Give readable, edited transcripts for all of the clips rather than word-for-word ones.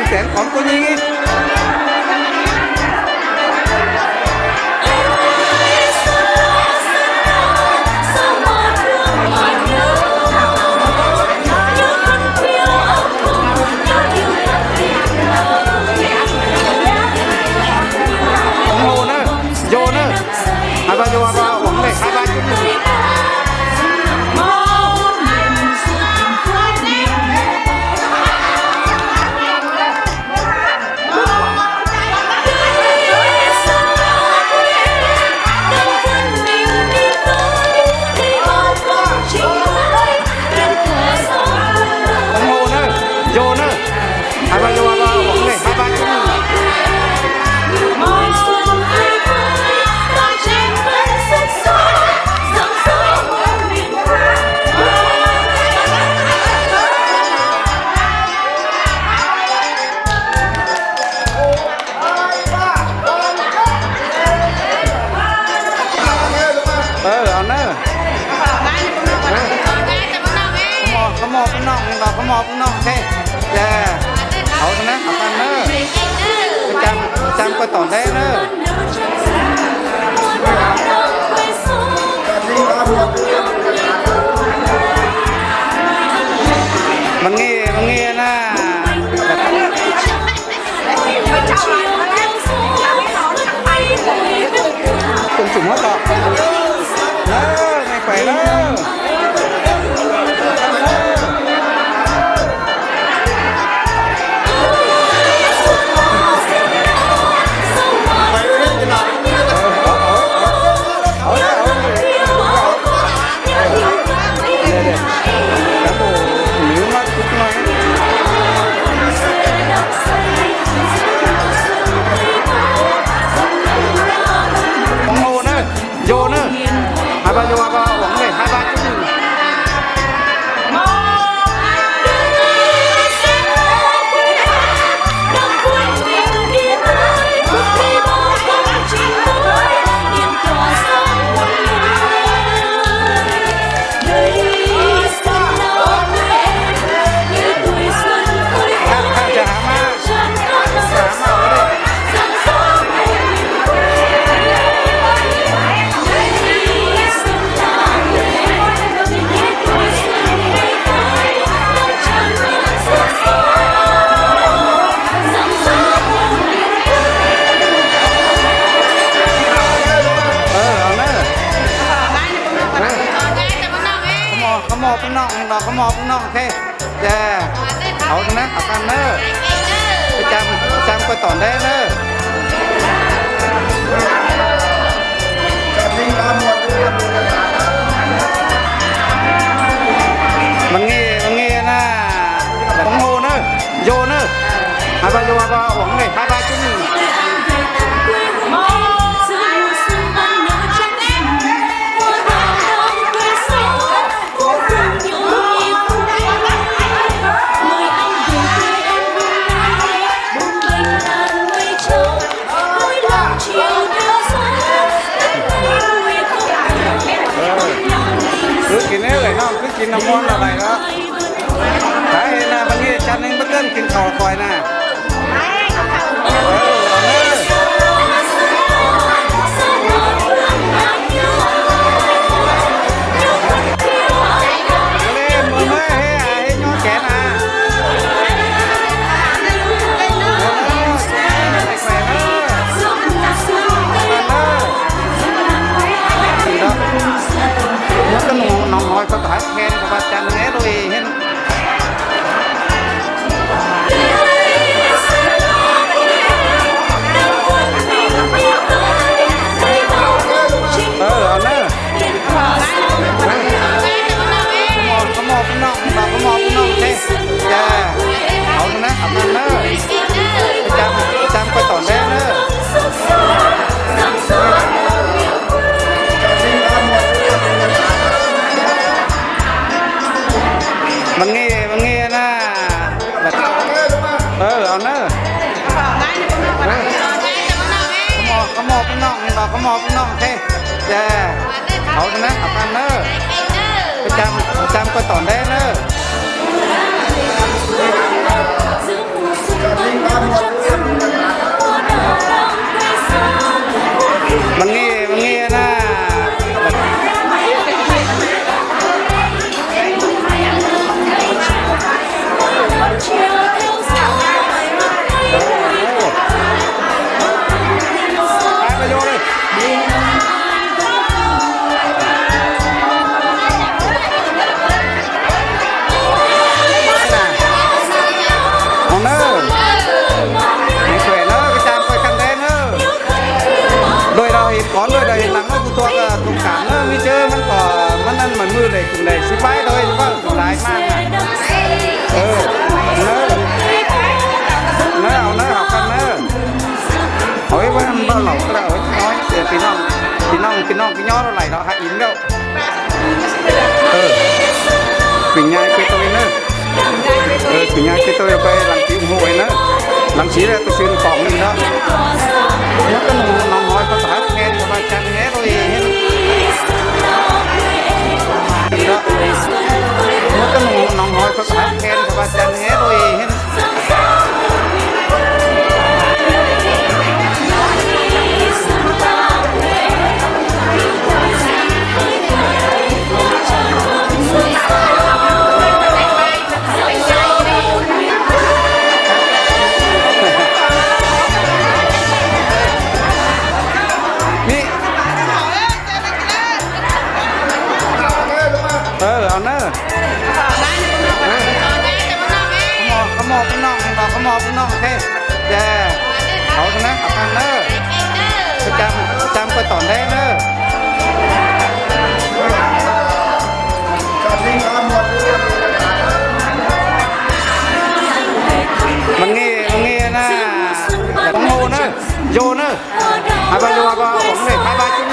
แสนของตัวนี้หมอบน้องเท่จ้าเอาตรงนั้นเอากันเนอะจำก็ต่อได้เนอะมันงี้นะคุณสุ่มหัวต่อเนอะไม่ไปเนอะเขาหมอบน้องเท่จ้าเอาตรงนั้นเอากันเนอะจำก็ต่อได้เนอะมันงี้นะของโฮเนอะโยเนอะอาบาโยอาบาหวังเลยอาบาจุ่มคือกินอะไรน้องคือกินน้ำมันอะไรก็ใช่นะบางทีจานนึงเบิ้ลกินข้าวคอยนะน้องน้อยก็ถ่ายแค่กับอาจารย์แง่ด้วยเห็นเอาเนอะเขาหมอบน้องเท่จ้าเอาตรงนั้นเอากันเนอะจำก็ต่อได้เนอะมันงี้นะเอาเนอะเขาหมอบน้องเท่จ้าเอาตรงนั้นเอากันเนอะจำก็ต่อได้เนอะ đây cùng đây xí bái thôi vâng cùng lái mang à nơ học cần nơ hỏi với anh bao lẩu cái hỏi nói thì non cái nhó nó lại đó hại yếm đâu mình nhai cái tôi nữa mình nhai cái tôi về làm chịu hội nữa làm chỉ là tôi xuyên phòng đi đó nó cái nòng hỏi có phải nghe thì bà chẳng nghe tôi hết đó nó cái nòng hỏi có phải nghe thì bà chẳng nghe tôi hếtเอาเนอะเขามองพี่น้องเขามองพี่น้องเท่แย่เขาตรงนั้นเอากันเนอะจำก็ต่อได้เนอะมันงี้นะต้องโง่เนอะโยเนอะhai ba lúa ba ổn này hai ba chung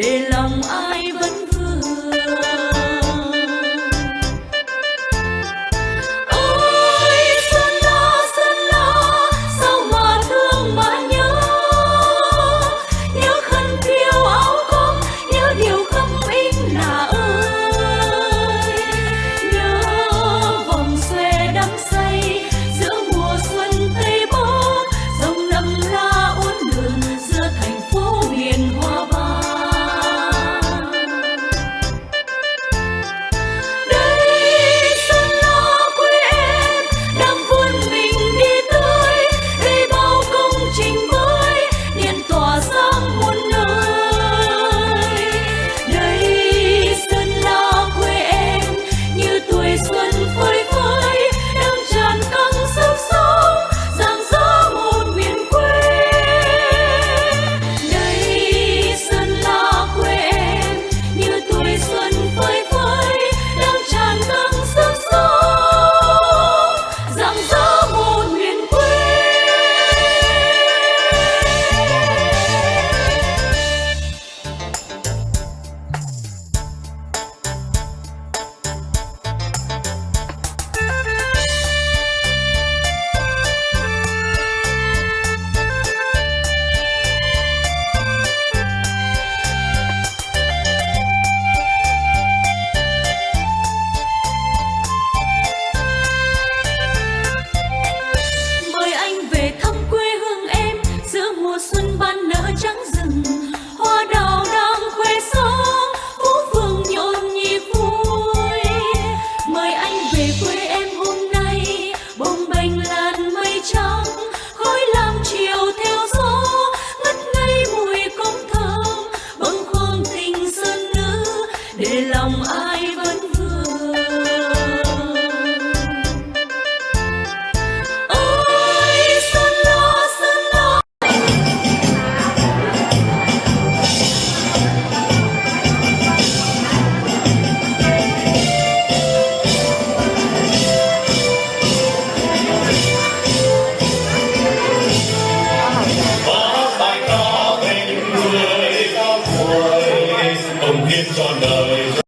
để lòng ai vẫn vương. Ôi Sơn La, sao mà thương mà nhớ, nhớ khăn phiêu áo com, nhớ điều khắp in là ơi, nhớ vòng xòe đắm say giữa mùa xuân Tây Bắc, dòng lầm la uốn lượn giữa thành phố miền hoa vàng. Đây Sơn La quê em đang vươn mình đi tới, đây bao công trình mới điện tỏa ra muôn nơi. Đây Sơn La quê em như tuổi xuân phơi phới, đang tràn căng sức sống rạng rỡ một miền quê. Đây Sơn La quê em như tuổi xuân phơi phới, đang tràn căng sức sống rạng rỡ một miền quê. Mời anh về thăm quê hương em giữa mùa xuân ban nở trắng rừng, hoa đào đang khoe sáng phố phường nhộn nhịp vui. Mời anh về quê em hôm nay bồng bềnh làn mây trắng, khói lam chiều theo gió ngất ngây mùi cống thơm bâng khuâng tình sơn nữ, để lòng ai